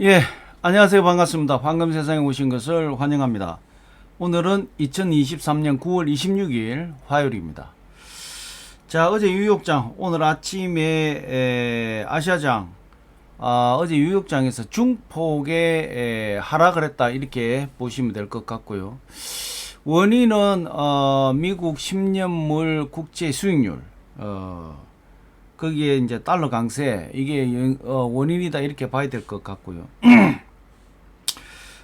예, 안녕하세요. 반갑습니다. 황금 세상에 오신 것을 환영합니다. 오늘은 2023년 9월 26일 화요일입니다. 자, 어제 뉴욕장, 오늘 아침에 아시아장, 어제 뉴욕장에서 중폭의 하락을 했다 이렇게 보시면 될 것 같고요. 원인은 미국 10년물 국채 수익률, 거기에 이제 달러 강세 이게 원인이다 이렇게 봐야 될 것 같고요.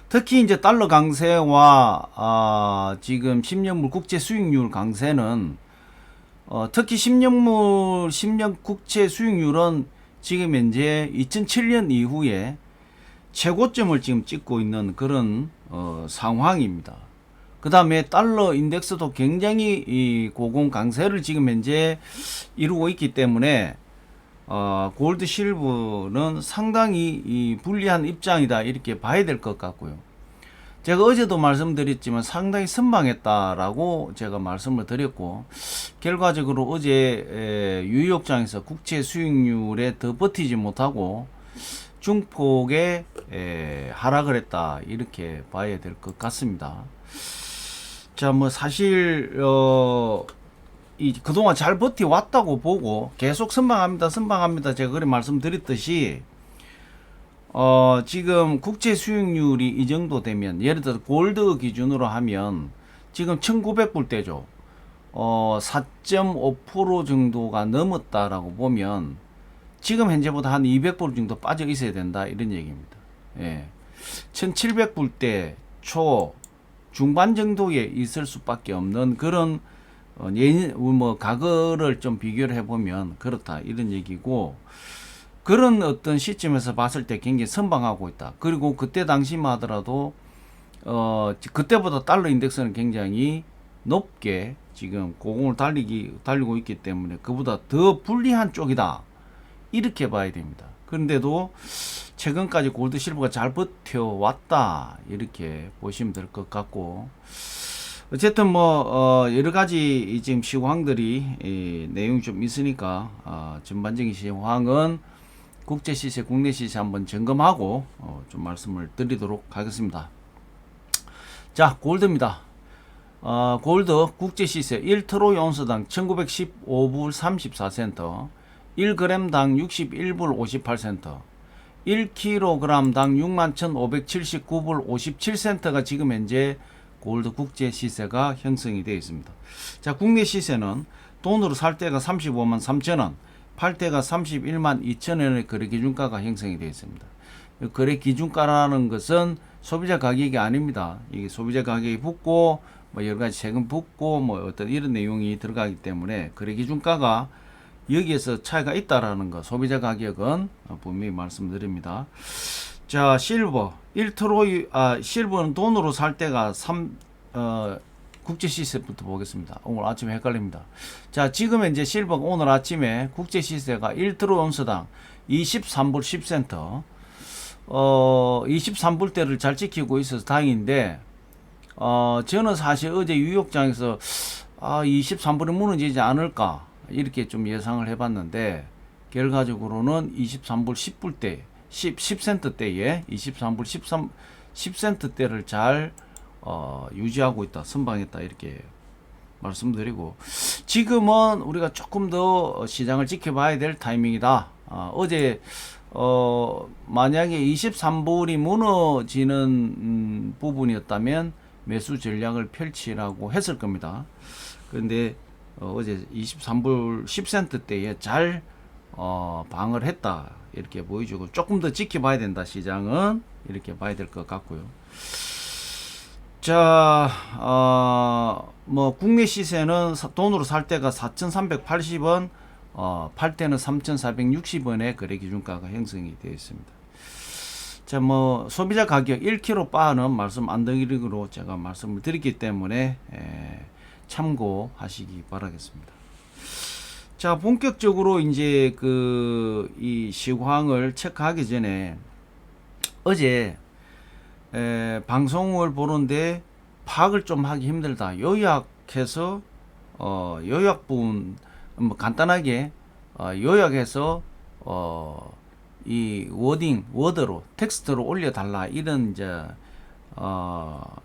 특히 이제 달러 강세와 지금 10년물 국채 수익률 강세는 특히 10년 국채 수익률은 지금 현재 2007년 이후에 최고점을 지금 찍고 있는 그런 상황입니다. 그 다음에 달러 인덱스도 굉장히 이 고공 강세를 지금 현재 이루고 있기 때문에 골드 실버는 상당히 이 불리한 입장이다 이렇게 봐야 될 것 같고요. 제가 어제도 말씀드렸지만 상당히 선방했다라고 제가 말씀을 드렸고, 결과적으로 어제 뉴욕장에서 국채 수익률에 더 버티지 못하고 중폭에 하락을 했다 이렇게 봐야 될 것 같습니다. 자, 뭐 사실 그동안 잘 버텨왔다고 보고 계속 선방합니다 제가 그래 말씀드렸듯이 지금 국채 수익률이 이 정도 되면, 예를 들어 골드 기준으로 하면 지금 1900불대죠. 4.5% 정도가 넘었다라고 보면 지금 현재보다 한 200불 정도 빠져 있어야 된다 이런 얘기입니다. 예. 1700불대 초 중반 정도에 있을 수밖에 없는 그런 과거를 좀 비교를 해보면 그렇다 이런 얘기고, 그런 어떤 시점에서 봤을 때 굉장히 선방하고 있다. 그리고 그때 당시만 하더라도 그때보다 달러 인덱스는 굉장히 높게 지금 고공을 달리고 있기 때문에 그보다 더 불리한 쪽이다 이렇게 봐야 됩니다. 그런데도 최근까지 골드 실버가 잘 버텨왔다 이렇게 보시면 될 것 같고, 어쨌든 뭐 여러 가지 지금 시황들이 내용이 좀 있으니까 전반적인 시황은 국제 시세, 국내 시세 한번 점검하고 좀 말씀을 드리도록 하겠습니다. 자, 골드입니다. 골드 국제 시세 1트로이 온스당 1915불 34센트, 1g당 61불 58센트, 1kg당 61,579불 57센트가 지금 현재 골드 국제 시세가 형성이 되어 있습니다. 자, 국내 시세는 돈으로 살 때가 35만 3천원, 팔 때가 31만 2천원의 거래 기준가가 형성이 되어 있습니다. 거래 기준가라는 것은 소비자 가격이 아닙니다. 이게 소비자 가격이 붙고 뭐 여러 가지 세금 붙고 뭐 어떤 이런 내용이 들어가기 때문에 거래 기준가가 여기에서 차이가 있다라는 거, 소비자 가격은 분명히 말씀드립니다. 자, 실버 1트로이 실버는 돈으로 살 때가 국제 시세부터 보겠습니다. 오늘 아침에 헷갈립니다. 자, 지금 이제 실버가 오늘 아침에 국제 시세가 1트로 온스당 23불 10센트, 23불대를 잘 지키고 있어서 다행인데, 저는 사실 어제 뉴욕장에서 23불이 무너지지 않을까 이렇게 좀 예상을 해봤는데, 결과적으로는 23불 10불대 10센트대에 23불 10센트대를 잘 유지하고 있다, 선방했다 이렇게 말씀드리고, 지금은 우리가 조금 더 시장을 지켜봐야 될 타이밍이다. 어제 만약에 23불이 무너지는 부분이었다면 매수 전략을 펼치라고 했을 겁니다. 그런데 어제 23불 10센트대에 잘 방을 했다 이렇게 보여주고, 조금 더 지켜봐야 된다 시장은 이렇게 봐야 될 것 같고요. 자, 뭐 국내 시세는 돈으로 살 때가 4,380원, 팔 때는 3,460원의 거래 기준가가 형성이 되어 있습니다. 자, 뭐 소비자 가격 1kg 바는 말씀 안 드리기로 제가 말씀을 드렸기 때문에 참고하시기 바라겠습니다. 자, 본격적으로 이제 이 시황을 체크하기 전에 어제 방송을 보는데 파악을 좀 하기 힘들다, 요약해서 요약 부분 뭐 간단하게 요약해서 이 워드로 텍스트로 올려달라 이런 이제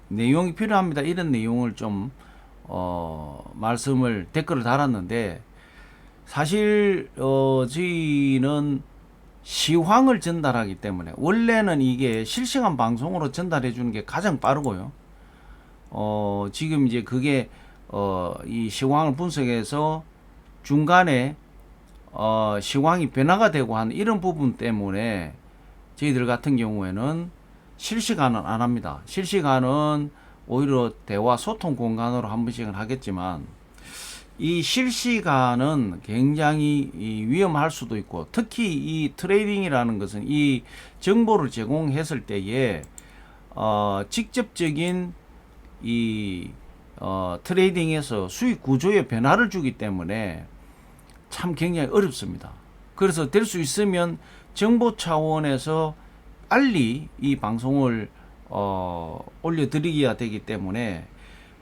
내용이 필요합니다. 이런 내용을 좀 말씀을 댓글을 달았는데 사실 저희는 시황을 전달하기 때문에 원래는 이게 실시간 방송으로 전달해 주는 게 가장 빠르고요. 지금 이제 그게 이 시황을 분석해서 중간에 시황이 변화가 되고 하는 이런 부분 때문에 저희들 같은 경우에는 실시간은 안 합니다. 실시간은 오히려 대화 소통 공간으로 한 번씩은 하겠지만 이 실시간은 굉장히 위험할 수도 있고 특히 이 트레이딩이라는 것은 이 정보를 제공했을 때에 직접적인 이 트레이딩에서 수익 구조에 변화를 주기 때문에 참 굉장히 어렵습니다. 그래서 될 수 있으면 정보 차원에서 빨리 이 방송을 올려드리기가 되기 때문에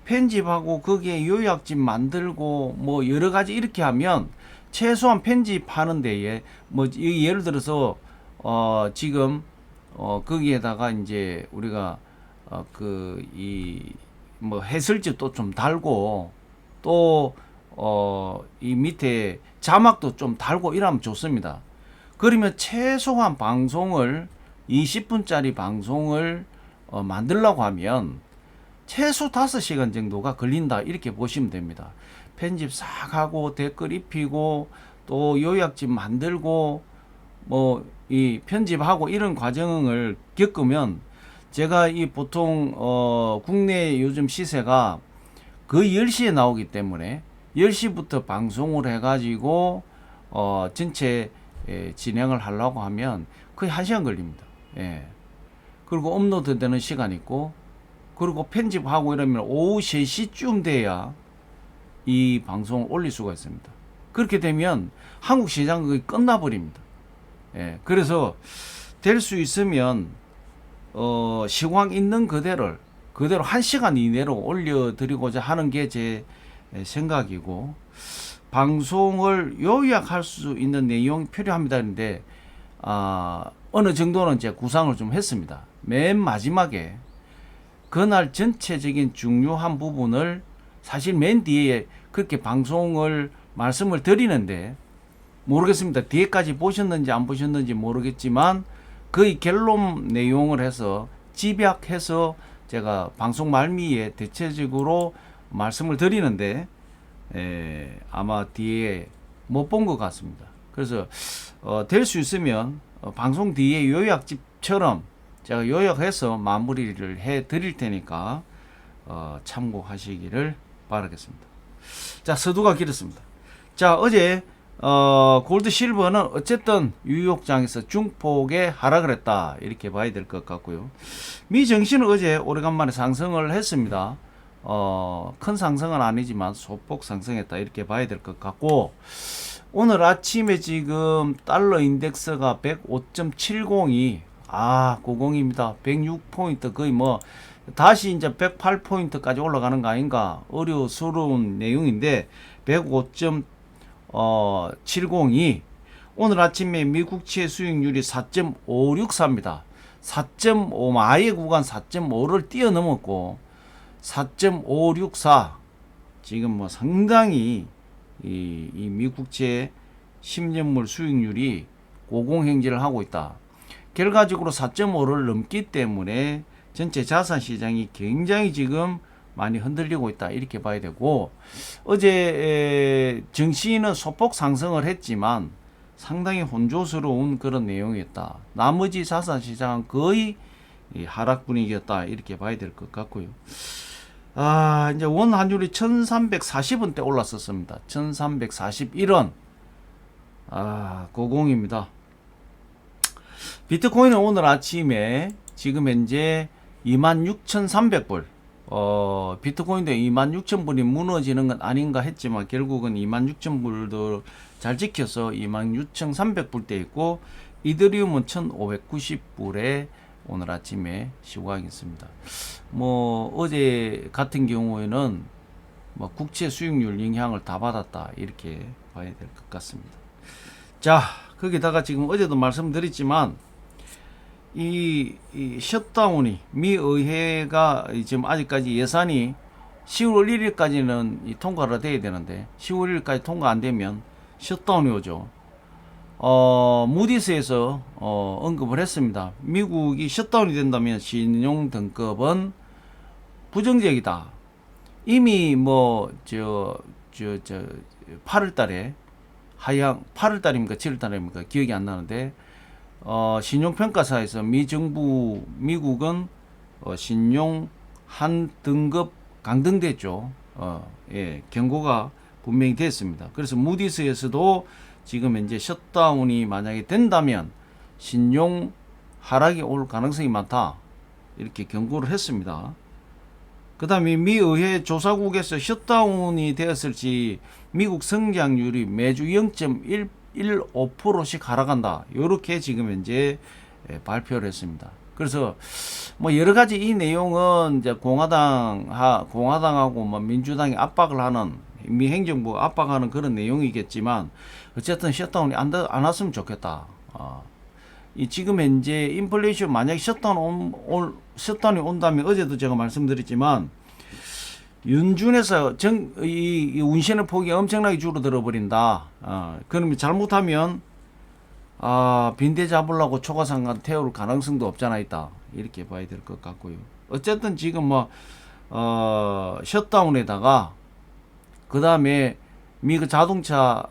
편집하고 거기에 요약집 만들고 뭐 여러 가지 이렇게 하면 최소한 편집하는 데에 뭐 예를 들어서 지금 거기에다가 이제 우리가 그 이 뭐 해설집도 좀 달고 또 이 밑에 자막도 좀 달고 이러면 좋습니다. 그러면 최소한 방송을 20분짜리 방송을 만들려고 하면 최소 5시간 정도가 걸린다 이렇게 보시면 됩니다. 편집 싹 하고 댓글 입히고 또 요약집 만들고 뭐 이 편집하고 이런 과정을 겪으면 제가 이 보통 국내 요즘 시세가 거의 10시에 나오기 때문에 10시부터 방송을 해가지고 전체 진행을 하려고 하면 거의 1시간 걸립니다. 예. 그리고 업로드 되는 시간 있고 그리고 편집하고 이러면 오후 3시쯤 돼야 이 방송을 올릴 수가 있습니다. 그렇게 되면 한국 시장은 거의 끝나버립니다. 예. 그래서 될 수 있으면 시황 있는 그대로 1시간 이내로 올려드리고자 하는 게 제 생각이고 방송을 요약할 수 있는 내용이 필요합니다. 그런데 어느 정도는 제 구상을 좀 했습니다. 맨 마지막에 그날 전체적인 중요한 부분을 사실 맨 뒤에 그렇게 방송을 말씀을 드리는데 모르겠습니다. 뒤에까지 보셨는지 안 보셨는지 모르겠지만 거의 결론 내용을 해서 집약해서 제가 방송 말미에 대체적으로 말씀을 드리는데 아마 뒤에 못 본 것 같습니다. 그래서 될 수 있으면 방송 뒤에 요약집처럼 제가 요약해서 마무리를 해 드릴 테니까 참고하시기를 바라겠습니다. 자, 서두가 길었습니다. 자, 어제 골드 실버는 어쨌든 뉴욕장에서 중폭의 하락을 했다 이렇게 봐야 될 것 같고요. 미 증시는 어제 오래간만에 상승을 했습니다. 큰 상승은 아니지만 소폭 상승했다 이렇게 봐야 될 것 같고 오늘 아침에 지금 달러 인덱스가 105.70이 고공입니다. 106포인트 거의 뭐 다시 이제 108포인트까지 올라가는 거 아닌가 어려스러운 내용인데 105.70이 오늘 아침에 미국채 수익률이 4.564입니다. 4.5 아예 구간 4.5를 뛰어넘었고 4.564 지금 뭐 상당히 이 미국채 10년물 수익률이 고공행진을 하고 있다. 결과적으로 4.5를 넘기 때문에 전체 자산 시장이 굉장히 지금 많이 흔들리고 있다 이렇게 봐야 되고 어제 증시는 소폭 상승을 했지만 상당히 혼조스러운 그런 내용이었다. 나머지 자산 시장은 거의 하락 분위기였다 이렇게 봐야 될 것 같고요. 이제 원 환율이 1340원대 올랐었습니다. 1341원 고공입니다. 비트코인은 오늘 아침에 지금 현재 26,300불 비트코인도 26,000불이 무너지는 건 아닌가 했지만 결국은 26,000불도 잘 지켜서 26,300불대 있고 이더리움은 1,590불에 오늘 아침에 시황했습니다. 뭐 어제 같은 경우에는 뭐 국채 수익률 영향을 다 받았다 이렇게 봐야 될 것 같습니다. 자, 거기다가 지금 어제도 말씀드렸지만 이 셧다운이 미 의회가 지금 아직까지 예산이 10월 1일까지는 통과가 돼야 되는데 10월 1일까지 통과 안 되면 셧다운이 오죠. 무디스에서 언급을 했습니다. 미국이 셧다운이 된다면 신용 등급은 부정적이다. 이미 8월 달에 8월 달입니까? 7월 달입니까? 기억이 안 나는데 신용평가사에서 미국은 신용 한 등급 강등됐죠. 예, 경고가 분명히 됐습니다. 그래서 무디스에서도 지금 현재 셧다운이 만약에 된다면 신용 하락이 올 가능성이 많다. 이렇게 경고를 했습니다. 그 다음에 미 의회 조사국에서 셧다운이 되었을지 미국 성장률이 매주 0.115%씩 하락한다. 이렇게 지금 현재 발표를 했습니다. 그래서 뭐 여러 가지 이 내용은 이제 공화당하고 뭐 민주당이 압박을 하는 미 행정부 압박하는 그런 내용이겠지만 어쨌든 셧다운이 안 왔으면 좋겠다. 이 지금 현재 인플레이션 만약에 셧다운이 온다면 어제도 제가 말씀드렸지만 윤준에서 이 운신의 폭이 엄청나게 줄어들어 버린다. 그러면 잘못하면 빈대 잡으려고 초가상간 태울 가능성도 없잖아 있다. 이렇게 봐야 될 것 같고요. 어쨌든 지금 셧다운에다가 그 다음에 미국 자동차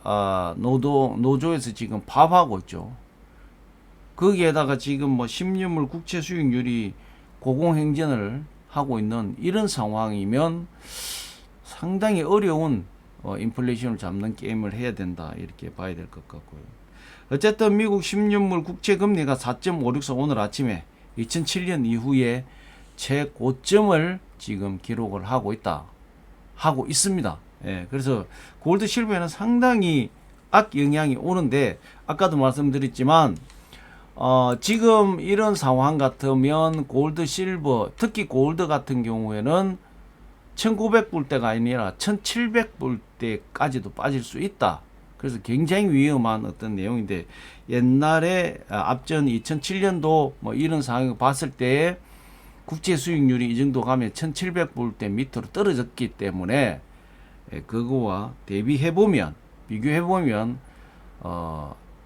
노조에서 지금 파업하고 있죠. 거기에다가 지금 10년물 국채 수익률이 고공행진을 하고 있는 이런 상황이면 상당히 어려운 인플레이션을 잡는 게임을 해야 된다. 이렇게 봐야 될 것 같고요. 어쨌든 미국 10년물 국채 금리가 4.56서 오늘 아침에 2007년 이후에 최고점을 지금 기록을 하고 있습니다. 예, 그래서 골드 실버에는 상당히 악영향이 오는데 아까도 말씀드렸지만 지금 이런 상황 같으면 골드 실버 특히 골드 같은 경우에는 1900불대가 아니라 1700불대까지도 빠질 수 있다. 그래서 굉장히 위험한 어떤 내용인데 옛날에 앞전 2007년도 이런 상황을 봤을 때 국제 수익률이 이 정도 가면 1700불대 밑으로 떨어졌기 때문에 그거와 비교해보면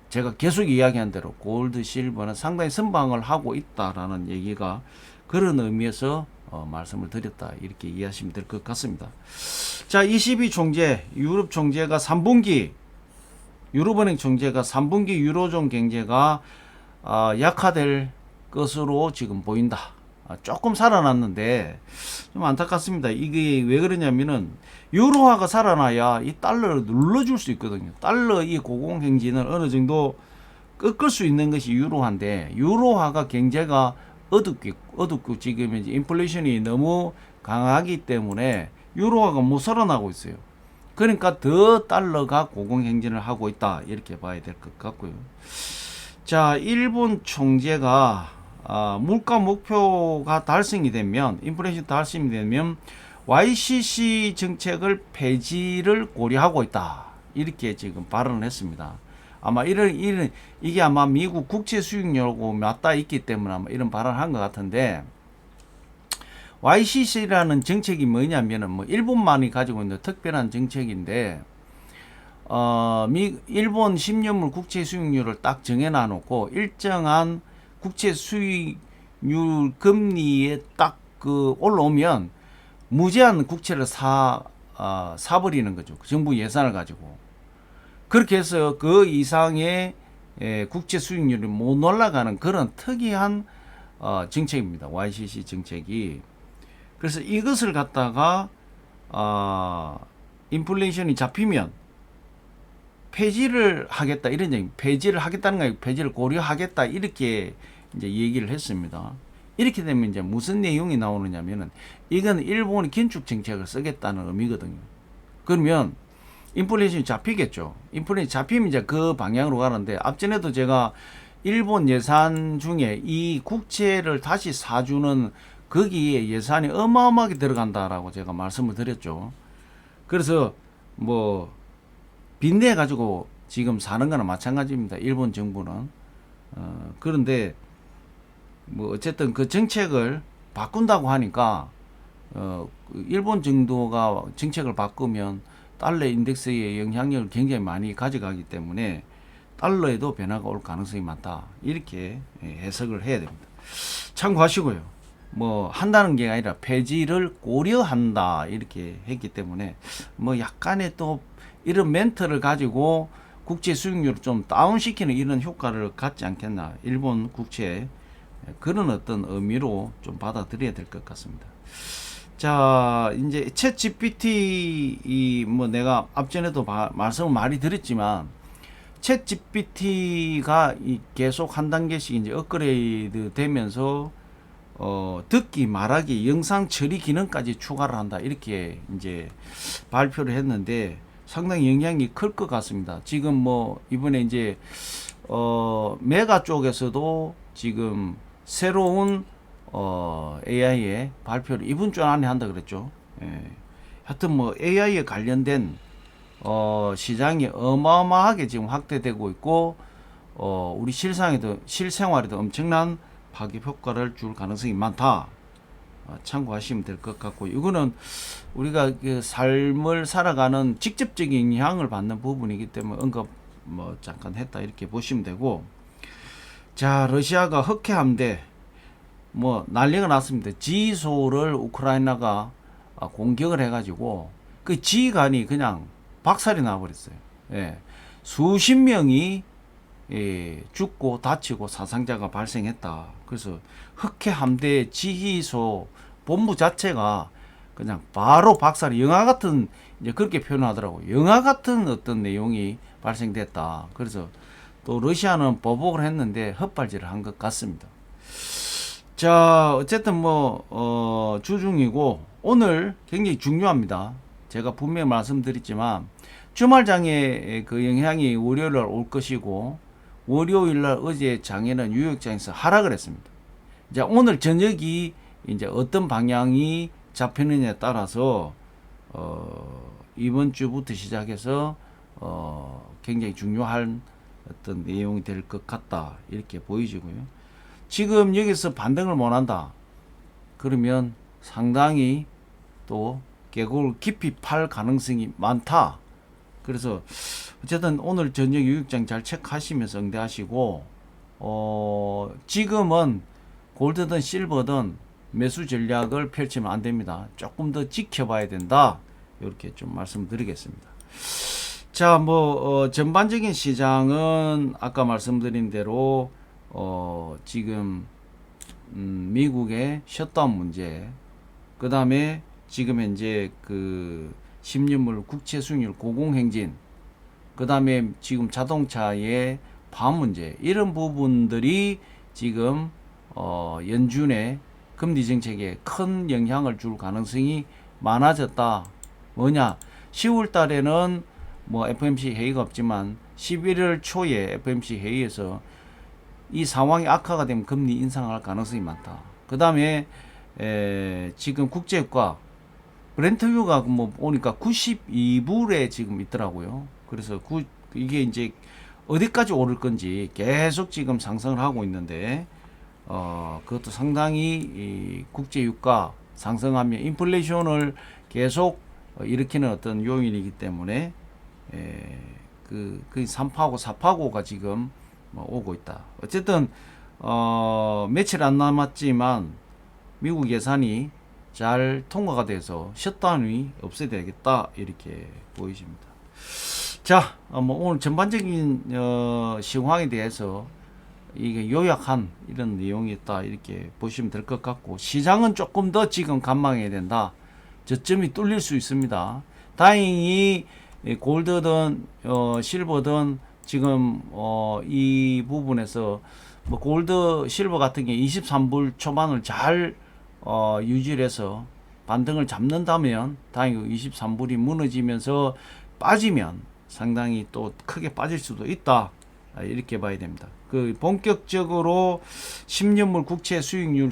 제가 계속 이야기한 대로 골드 실버는 상당히 선방을 하고 있다라는 얘기가 그런 의미에서 말씀을 드렸다. 이렇게 이해하시면 될 것 같습니다. 자, ECB 총재, 유럽 총재가 3분기 유럽은행 총재가 3분기 유로존 경제가 약화될 것으로 지금 보인다. 조금 살아났는데 좀 안타깝습니다. 이게 왜 그러냐면은 유로화가 살아나야 이 달러를 눌러줄 수 있거든요. 달러 이 고공행진을 어느 정도 꺾을 수 있는 것이 유로화인데 유로화가 경제가 어둡고 지금 이제 인플레이션이 너무 강하기 때문에 유로화가 못 살아나고 있어요. 그러니까 더 달러가 고공행진을 하고 있다. 이렇게 봐야 될 것 같고요. 자, 일본 총재가 물가 목표가 달성이 되면 인플레이션 달성이 되면 YCC 정책을 폐지를 고려하고 있다. 이렇게 지금 발언을 했습니다. 아마 이게 아마 미국 국채 수익률하고 맞닿아 있기 때문에 아마 이런 발언을 한 것 같은데 YCC라는 정책이 뭐냐면은 일본만이 가지고 있는 특별한 정책인데 일본 10년물 국채 수익률을 딱 정해놔 놓고 일정한 국채 수익률 금리에 딱 올라오면 무제한 국채를 사버리는 거죠. 정부 예산을 가지고. 그렇게 해서 그 이상의 국채 수익률이 못 올라가는 그런 특이한 정책입니다. YCC 정책이. 그래서 이것을 갖다가 인플레이션이 잡히면 폐지를 하겠다 이런 얘기. 폐지를 하겠다는 거 아니고 폐지를 고려하겠다 이렇게 이제 얘기를 했습니다. 이렇게 되면 이제 무슨 내용이 나오느냐면은 이건 일본이 긴축 정책을 쓰겠다는 의미거든요. 그러면 인플레이션이 잡히겠죠. 인플레이션이 잡히면 이제 그 방향으로 가는데 앞전에도 제가 일본 예산 중에 이 국채를 다시 사주는 거기에 예산이 어마어마하게 들어간다라고 제가 말씀을 드렸죠. 그래서 빈내 가지고 지금 사는 거나 마찬가지입니다. 일본 정부는. 그런데 뭐 어쨌든 그 정책을 바꾼다고 하니까 일본 정도가 정책을 바꾸면 달러 인덱스의 영향력을 굉장히 많이 가져가기 때문에 달러에도 변화가 올 가능성이 많다. 이렇게 해석을 해야 됩니다. 참고하시고요. 뭐 한다는 게 아니라 폐지를 고려한다 이렇게 했기 때문에 뭐 약간의 또 이런 멘트를 가지고 국채 수익률을 좀 다운시키는 이런 효과를 갖지 않겠나. 일본 국채 그런 어떤 의미로 좀 받아들여야 될 것 같습니다. 자, 이제 챗 GPT 뭐 내가 앞전에도 말씀을 많이 드렸지만 챗 GPT가 계속 한 단계씩 이제 업그레이드 되면서 듣기, 말하기, 영상 처리 기능까지 추가를 한다. 이렇게 이제 발표를 했는데 상당히 영향이 클 것 같습니다. 지금 뭐 이번에 이제 메가 쪽에서도 지금 새로운 AI의 발표를 이번 주 안에 한다 그랬죠. 예. 하여튼 뭐 AI에 관련된 시장이 어마어마하게 지금 확대되고 있고 우리 실생활에도 엄청난 파급 효과를 줄 가능성이 많다. 참고하시면 될 것 같고, 이거는 우리가 그 삶을 살아가는 직접적인 영향을 받는 부분이기 때문에 언급 뭐 잠깐 했다 이렇게 보시면 되고, 자, 러시아가 흑해함대 뭐 난리가 났습니다. 지소를 우크라이나가 공격을 해가지고 그 지휘관이 그냥 박살이 나버렸어요. 예. 수십 명이 죽고 다치고 사상자가 발생했다. 그래서 흑해함대 지휘소 본부 자체가 그냥 바로 박살이, 영화 같은, 이제 그렇게 표현하더라고요. 영화 같은 어떤 내용이 발생됐다. 그래서 또 러시아는 보복을 했는데 헛발질을 한 것 같습니다. 자, 어쨌든 뭐 주중이고 오늘 굉장히 중요합니다. 제가 분명히 말씀드렸지만 주말 장에 그 영향이 월요일 날 올 것이고, 월요일 날 어제 장에는 뉴욕장에서 하락을 했습니다. 자, 오늘 저녁이 이제 어떤 방향이 잡히느냐에 따라서 이번 주부터 시작해서 굉장히 중요한 어떤 내용이 될 것 같다 이렇게 보이지고요. 지금 여기서 반등을 못한다 그러면 상당히 또 계곡을 깊이 팔 가능성이 많다. 그래서 어쨌든 오늘 저녁 유익장 잘 체크하시면서 응대하시고, 지금은 골드든 실버든 매수 전략을 펼치면 안 됩니다. 조금 더 지켜봐야 된다. 이렇게 좀 말씀드리겠습니다. 자, 뭐 전반적인 시장은 아까 말씀드린 대로 지금 미국의 셧다운 문제, 그 다음에 지금 현재 그 10년물 국채 수익률 고공행진, 그 다음에 지금 자동차의 반 문제, 이런 부분들이 지금 연준의 금리 정책에 큰 영향을 줄 가능성이 많아졌다. 뭐냐, 10월 달에는 뭐 FOMC 회의가 없지만 11월 초에 FOMC 회의에서 이 상황이 악화가 되면 금리 인상할 가능성이 많다. 그 다음에 지금 국제유가 브렌트유가 뭐 보니까 92불에 지금 있더라고요. 그래서 이게 이제 어디까지 오를 건지 계속 지금 상승을 하고 있는데, 그것도 상당히 이 국제유가 상승하면 인플레이션을 계속 일으키는 어떤 요인이기 때문에 그 3파고 4파고가 지금 오고 있다. 어쨌든 며칠 안 남았지만 미국 예산이 잘 통과가 돼서 셧다운이 없어야 되겠다 이렇게 보이십니다. 자, 뭐 오늘 전반적인 상황에 대해서 이게 요약한 이런 내용이 있다 이렇게 보시면 될 것 같고, 시장은 조금 더 지금 관망해야 된다. 저점이 뚫릴 수 있습니다. 다행히 골드든 실버든 지금 이 부분에서 뭐 골드 실버 같은 게 23불 초반을 잘 유지를 해서 반등을 잡는다면 다행히 23불이 무너지면서 빠지면 상당히 또 크게 빠질 수도 있다 이렇게 봐야 됩니다. 그 본격적으로 10년물 국채 수익률이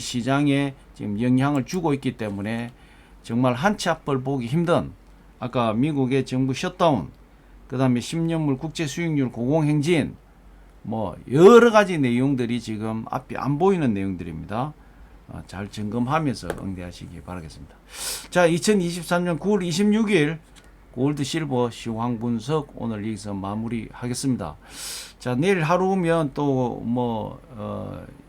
시장에 지금 영향을 주고 있기 때문에 정말 한치 앞을 보기 힘든, 아까 미국의 정부 셧다운, 그다음에 10년물 국제 수익률 고공행진, 뭐 여러 가지 내용들이 지금 앞이 안 보이는 내용들입니다. 잘 점검하면서 응대하시기 바라겠습니다. 자, 2023년 9월 26일 골드 실버 시황 분석 오늘 여기서 마무리하겠습니다. 자, 내일 하루면 또 뭐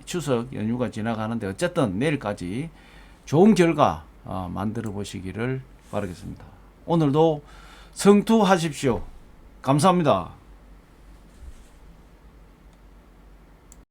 추석 연휴가 지나가는데 어쨌든 내일까지 좋은 결과 만들어 보시기를 바라겠습니다. 오늘도 성투하십시오. 감사합니다.